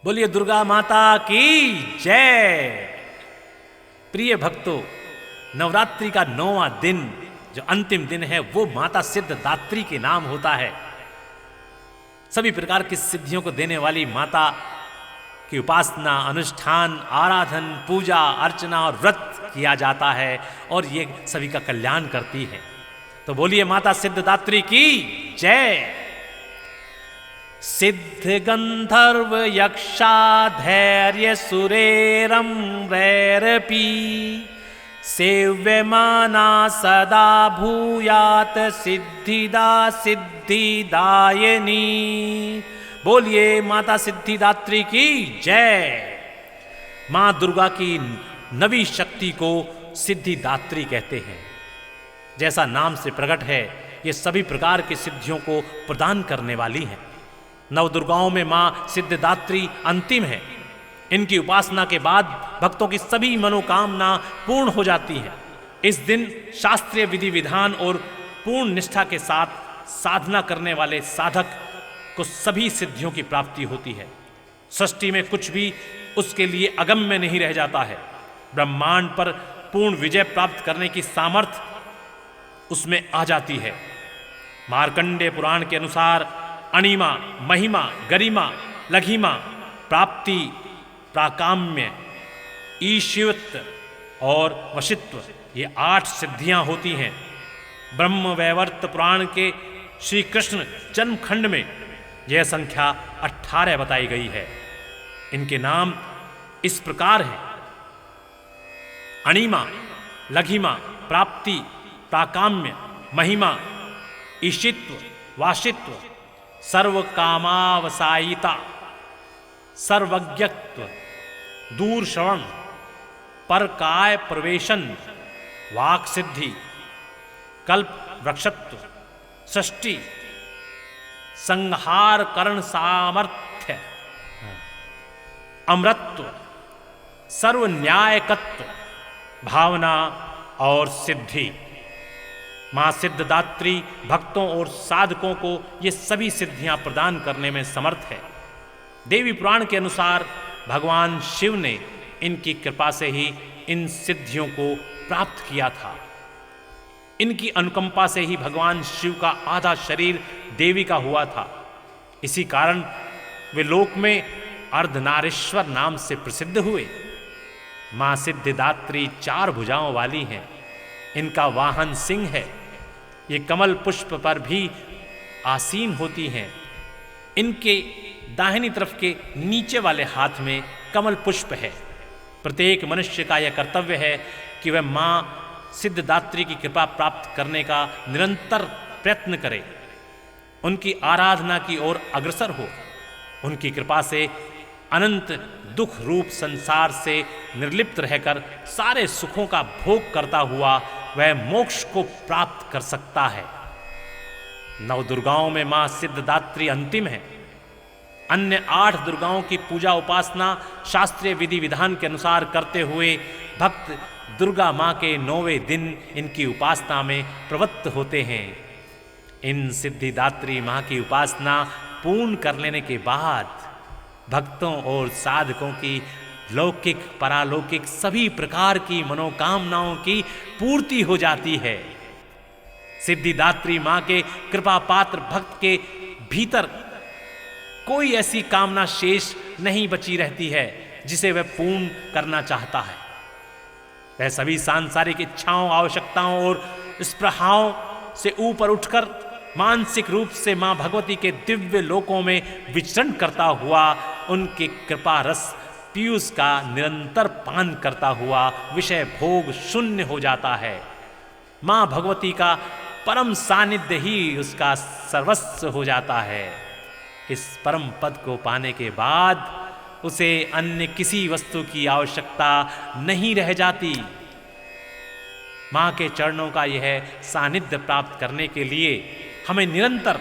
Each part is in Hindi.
बोलिए दुर्गा माता की जय। प्रिय भक्तों, नवरात्रि का 9वां दिन जो अंतिम दिन है वो माता सिद्धिदात्री के नाम होता है। सभी प्रकार की सिद्धियों को देने वाली माता की उपासना, अनुष्ठान, आराधन, पूजा अर्चना और व्रत किया जाता है और ये सभी का कल्याण करती है। तो बोलिए माता सिद्धिदात्री की जय। सिद्ध गंधर्व यक्षाधैर्य सुरेरम वैरपी सेव्यमाना सदा भूयात सिद्धिदा सिद्धिदायिनी। बोलिए माता सिद्धिदात्री की जय। मां दुर्गा की नवी शक्ति को सिद्धिदात्री कहते हैं। जैसा नाम से प्रकट है, ये सभी प्रकार की सिद्धियों को प्रदान करने वाली हैं। नव दुर्गाओं में मां सिद्धिदात्री अंतिम है। इनकी उपासना के बाद भक्तों की सभी मनोकामना पूर्ण हो जाती है। इस दिन शास्त्रीय विधि विधान और पूर्ण निष्ठा के साथ साधना करने वाले साधक को सभी सिद्धियों की प्राप्ति होती है। सृष्टि में कुछ भी उसके लिए अगम्य नहीं रह जाता है। ब्रह्मांड पर पूर्ण विजय प्राप्त करने की सामर्थ्य उसमें आ जाती है। मार्कंडेय पुराण के अनुसार अणिमा, महिमा, गरिमा, लघिमा, प्राप्ति, प्राकाम्य, ईशिवत्व और वशित्व, ये 8 सिद्धियां होती हैं। ब्रह्म वैवर्त पुराण के श्री कृष्ण जन्मखंड में यह संख्या 18 बताई गई है। इनके नाम इस प्रकार हैं: अणिमा, लघिमा, प्राप्ति, प्राकाम्य, महिमा, ईशित्व, वाशित्व, सर्वकामावसायिता, सर्वज्ञत्व, दूर श्रवण, परकाय प्रवेशन, वाक सिद्धि, कल्प वृक्षत्व, सृष्टि, संहार करण सामर्थ्य, अमृतत्व, सर्व न्यायकत्व, भावना और सिद्धि। मां सिद्धिदात्री भक्तों और साधकों को ये सभी सिद्धियां प्रदान करने में समर्थ है। देवी पुराण के अनुसार भगवान शिव ने इनकी कृपा से ही इन सिद्धियों को प्राप्त किया था। इनकी अनुकंपा से ही भगवान शिव का आधा शरीर देवी का हुआ था। इसी कारण वे लोक में अर्धनारीश्वर नाम से प्रसिद्ध हुए। मां सिद्धिदात्री 4 भुजाओं वाली हैं। इनका वाहन सिंह है। ये कमल पुष्प पर भी आसीन होती हैं। इनके दाहिनी तरफ के नीचे वाले हाथ में कमल पुष्प है। प्रत्येक मनुष्य का यह कर्तव्य है कि वह मां सिद्धिदात्री की कृपा प्राप्त करने का निरंतर प्रयत्न करे, उनकी आराधना की ओर अग्रसर हो। उनकी कृपा से अनंत दुख रूप संसार से निर्लिप्त रहकर सारे सुखों का भोग करता हुआ वह मोक्ष को प्राप्त कर सकता है। 9 दुर्गाओं में मां सिद्धिदात्री अंतिम है। अन्य 8 दुर्गाओं की पूजा उपासना शास्त्रीय विधि विधान के अनुसार करते हुए भक्त दुर्गा मां के 9वें दिन इनकी उपासना में प्रवृत्त होते हैं। इन सिद्धिदात्री मां की उपासना पूर्ण कर लेने के बाद भक्तों और साधकों की लौकिक परालौकिक सभी प्रकार की मनोकामनाओं की पूर्ति हो जाती है। सिद्धिदात्री मां के कृपा पात्र भक्त के भीतर कोई ऐसी कामना शेष नहीं बची रहती है जिसे वह पूर्ण करना चाहता है। वह सभी सांसारिक इच्छाओं, आवश्यकताओं और स्पृहाओं से ऊपर उठकर मानसिक रूप से मां भगवती के दिव्य लोकों में विचरण करता हुआ उनके कृपा रस पीयूष का निरंतर पान करता हुआ विषय भोग शून्य हो जाता है। मां भगवती का परम सानिध्य ही उसका सर्वस्व हो जाता है। इस परम पद को पाने के बाद उसे अन्य किसी वस्तु की आवश्यकता नहीं रह जाती। मां के चरणों का यह सानिध्य प्राप्त करने के लिए हमें निरंतर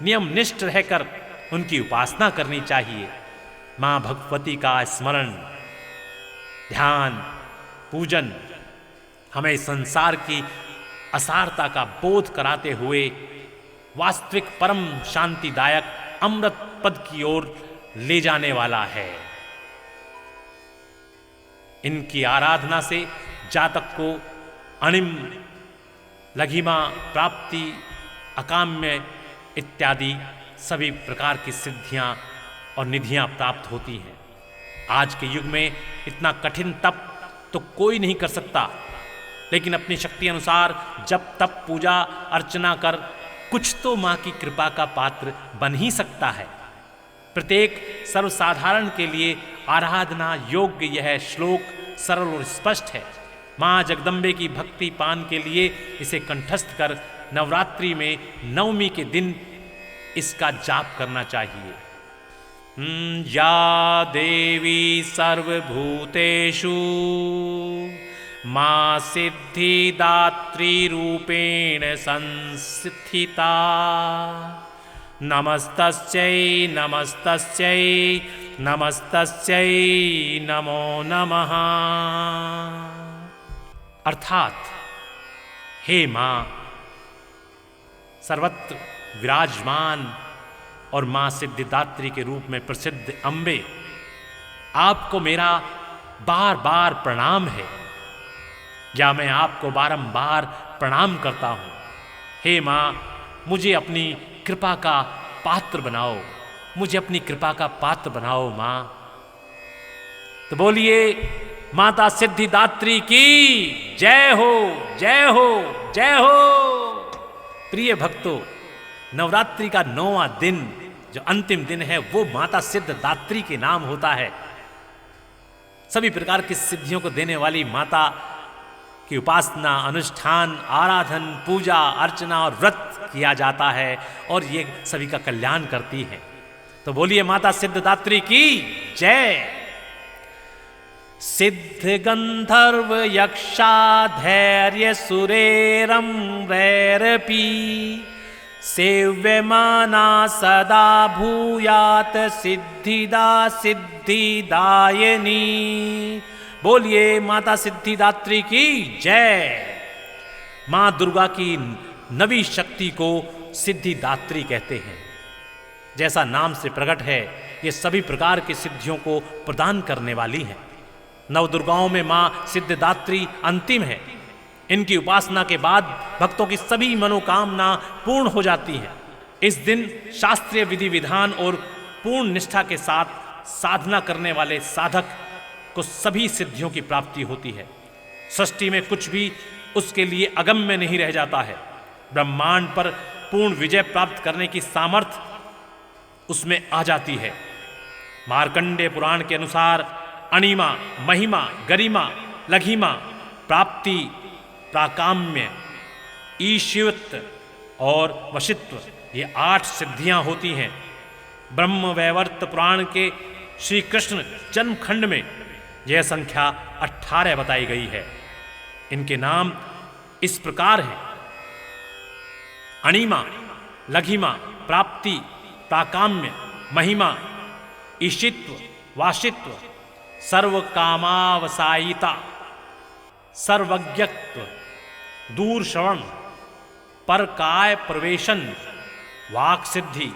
नियमनिष्ठ रहकर उनकी उपासना करनी चाहिए। मां भगवती का स्मरण, ध्यान, पूजन हमें संसार की असारता का बोध कराते हुए वास्तविक परम शांतिदायक अमृत पद की ओर ले जाने वाला है। इनकी आराधना से जातक को अणिम, लघिमा, प्राप्ति, अकाम्य इत्यादि सभी प्रकार की सिद्धियां और निधियां प्राप्त होती हैं। आज के युग में इतना कठिन तप तो कोई नहीं कर सकता, लेकिन अपनी शक्ति अनुसार जब तप पूजा अर्चना कर कुछ तो माँ की कृपा का पात्र बन ही सकता है। प्रत्येक सर्वसाधारण के लिए आराधना योग्य यह श्लोक सरल और स्पष्ट है। माँ जगदम्बे की भक्ति पान के लिए इसे कंठस्थ कर नवरात्रि में नवमी के दिन इसका जाप करना चाहिए। या देवी सर्वभूतेषु माँ सिद्धिदात्री रूपेण संस्थिता, नमस्तस्यै नमस्तस्यै नमस्तस्यै नमो नमः। अर्थात हे माँ सर्वत्र विराजमान और माँ सिद्धिदात्री के रूप में प्रसिद्ध अम्बे, आपको मेरा बार बार प्रणाम है, या मैं आपको बारंबार प्रणाम करता हूँ। हे माँ मुझे अपनी कृपा का पात्र बनाओ, मुझे अपनी कृपा का पात्र बनाओ माँ। तो बोलिए माता सिद्धिदात्री की जय हो, जय हो, जय हो। प्रिय भक्तों, नवरात्रि का 9वां दिन जो अंतिम दिन है वो माता सिद्धिदात्री के नाम होता है। सभी प्रकार की सिद्धियों को देने वाली माता की उपासना, अनुष्ठान, आराधन, पूजा, अर्चना और व्रत किया जाता है और ये सभी का कल्याण करती है। तो बोलिए माता सिद्धिदात्री की जय। सिद्ध गंधर्व यक्षाधैर्य सुरेरम रैरपी, सेव्यमाना सदा भूयात सिद्धिदा सिद्धिदायिनी। बोलिए माता सिद्धिदात्री की जय। मां दुर्गा की नवी शक्ति को सिद्धिदात्री कहते हैं। जैसा नाम से प्रकट है, ये सभी प्रकार की सिद्धियों को प्रदान करने वाली है। नवदुर्गाओं में मां सिद्धिदात्री अंतिम है। इनकी उपासना के बाद भक्तों की सभी मनोकामना पूर्ण हो जाती हैं। इस दिन शास्त्रीय विधि विधान और पूर्ण निष्ठा के साथ साधना करने वाले साधक को सभी सिद्धियों की प्राप्ति होती है। सृष्टि में कुछ भी उसके लिए अगम्य नहीं रह जाता है। ब्रह्मांड पर पूर्ण विजय प्राप्त करने की सामर्थ्य उसमें आ जाती है। मार्कंडेय पुराण के अनुसार अणिमा, महिमा, गरिमा, लघिमा, प्राप्ति, प्राकाम्य, ईशिवत्व और वशित्व, ये 8 सिद्धियां होती हैं। ब्रह्म वैवर्त पुराण के श्री कृष्ण जन्मखंड में यह संख्या 18 बताई गई है। इनके नाम इस प्रकार हैं: अणिमा, लघिमा, प्राप्ति, प्राकाम्य, महिमा, ईशित्व, वाशित्व, सर्वकामावसायिता, सर्वज्ञत्व, दूर श्रवण, परकाय प्रवेशन, वाक सिद्धि,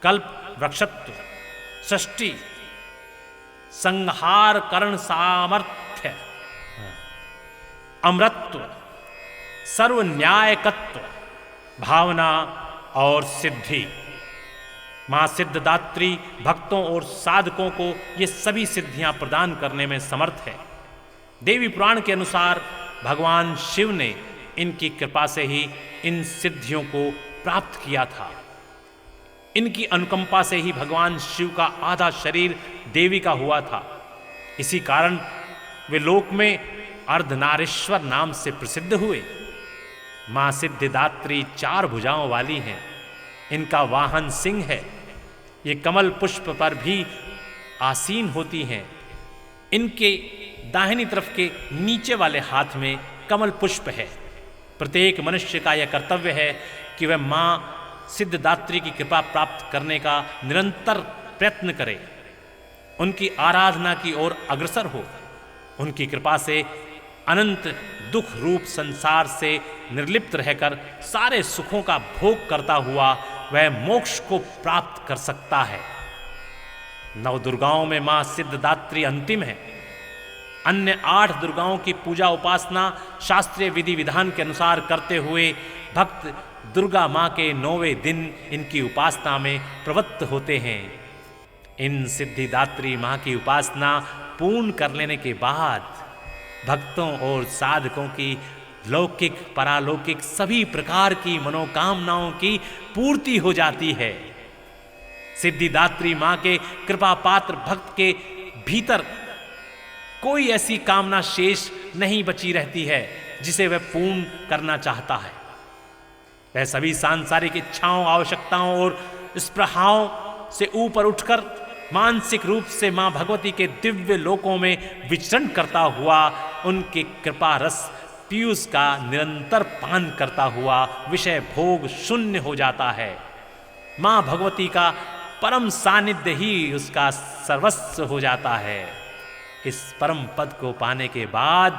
कल्प वृक्षत्व, सृष्टि, संहार करण सामर्थ्य, अमृतत्व, सर्व न्यायकत्व, भावना और सिद्धि। मां सिद्धिदात्री भक्तों और साधकों को ये सभी सिद्धियां प्रदान करने में समर्थ है। देवी पुराण के अनुसार भगवान शिव ने इनकी कृपा से ही इन सिद्धियों को प्राप्त किया था। इनकी अनुकंपा से ही भगवान शिव का आधा शरीर देवी का हुआ था। इसी कारण वे लोक में अर्धनारीश्वर नाम से प्रसिद्ध हुए। मां सिद्धिदात्री 4 भुजाओं वाली हैं। इनका वाहन सिंह है। ये कमल पुष्प पर भी आसीन होती हैं। इनके दाहिनी तरफ के नीचे वाले हाथ में कमल पुष्प है। प्रत्येक मनुष्य का यह कर्तव्य है कि वह मां सिद्धिदात्री की कृपा प्राप्त करने का निरंतर प्रयत्न करे, उनकी आराधना की ओर अग्रसर हो। उनकी कृपा से अनंत दुख रूप संसार से निर्लिप्त रहकर सारे सुखों का भोग करता हुआ वह मोक्ष को प्राप्त कर सकता है। 9 दुर्गाओं में मां सिद्धदात्री अंतिम है। अन्य 8 दुर्गाओं की पूजा उपासना शास्त्रीय विधि विधान के अनुसार करते हुए भक्त दुर्गा मां के 9वें दिन इनकी उपासना में प्रवृत्त होते हैं। इन सिद्धिदात्री मां की उपासना पूर्ण कर लेने के बाद भक्तों और साधकों की लौकिक परालौकिक सभी प्रकार की मनोकामनाओं की पूर्ति हो जाती है। सिद्धिदात्री मां के कृपा पात्र भक्त के भीतर कोई ऐसी कामना शेष नहीं बची रहती है जिसे वह पूर्ण करना चाहता है। वह सभी सांसारिक इच्छाओं, आवश्यकताओं और स्पृहाओं से ऊपर उठकर मानसिक रूप से मां भगवती के दिव्य लोकों में विचरण करता हुआ उनके कृपा रस पीयूष का निरंतर पान करता हुआ विषय भोग शून्य हो जाता है। मां भगवती का परम सानिध्य ही उसका सर्वस्व हो जाता है। इस परम पद को पाने के बाद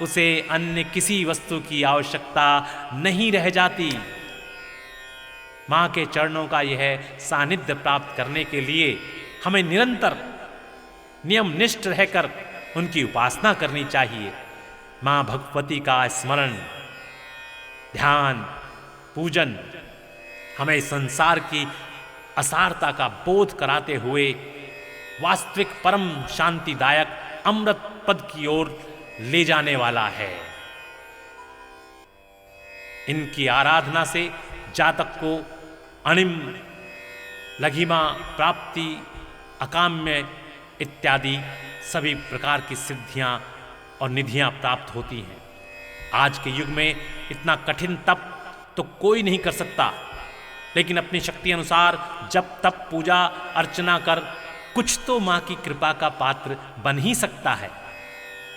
उसे अन्य किसी वस्तु की आवश्यकता नहीं रह जाती। मां के चरणों का यह सानिध्य प्राप्त करने के लिए हमें निरंतर नियमनिष्ठ रहकर उनकी उपासना करनी चाहिए। मां भगवती का स्मरण, ध्यान, पूजन हमें संसार की असारता का बोध कराते हुए वास्तविक परम शांतिदायक अमृत पद की ओर ले जाने वाला है। इनकी आराधना से जातक को अणिम, लघिमा, प्राप्ति, अकाम्य इत्यादि सभी प्रकार की सिद्धियां और निधियां प्राप्त होती हैं। आज के युग में इतना कठिन तप तो कोई नहीं कर सकता, लेकिन अपनी शक्ति अनुसार जब तप पूजा अर्चना कर कुछ तो मां की कृपा का पात्र बन ही सकता है।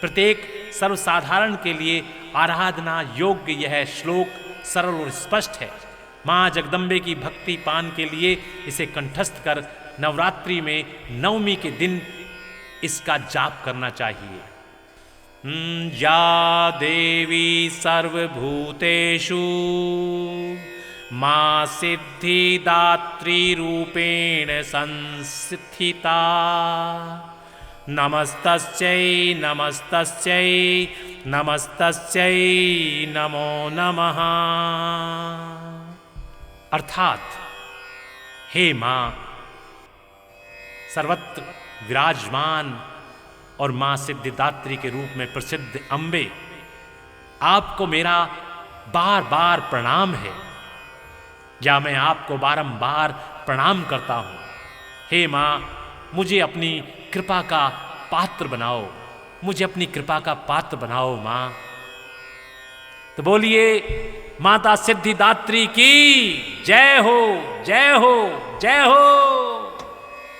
प्रत्येक सर्वसाधारण के लिए आराधना योग्य यह श्लोक सरल और स्पष्ट है। मां जगदम्बे की भक्ति पान के लिए इसे कंठस्थ कर नवरात्रि में नवमी के दिन इसका जाप करना चाहिए। या देवी सर्वभूतेषु मां सिद्धिदात्री रूपेण संस्थिता। नमस्तस्यै नमस्तस्यै नमस्तस्यै नमो नमः। अर्थात हे मां, सर्वत्र विराजमान और मां सिद्धिदात्री के रूप में प्रसिद्ध अम्बे, आपको मेरा बार बार प्रणाम है, या मैं आपको बारंबार प्रणाम करता हूं। हे मां, मुझे अपनी कृपा का पात्र बनाओ, मुझे अपनी कृपा का पात्र बनाओ मां। तो बोलिए माता सिद्धिदात्री की जय हो, जय हो, जय हो।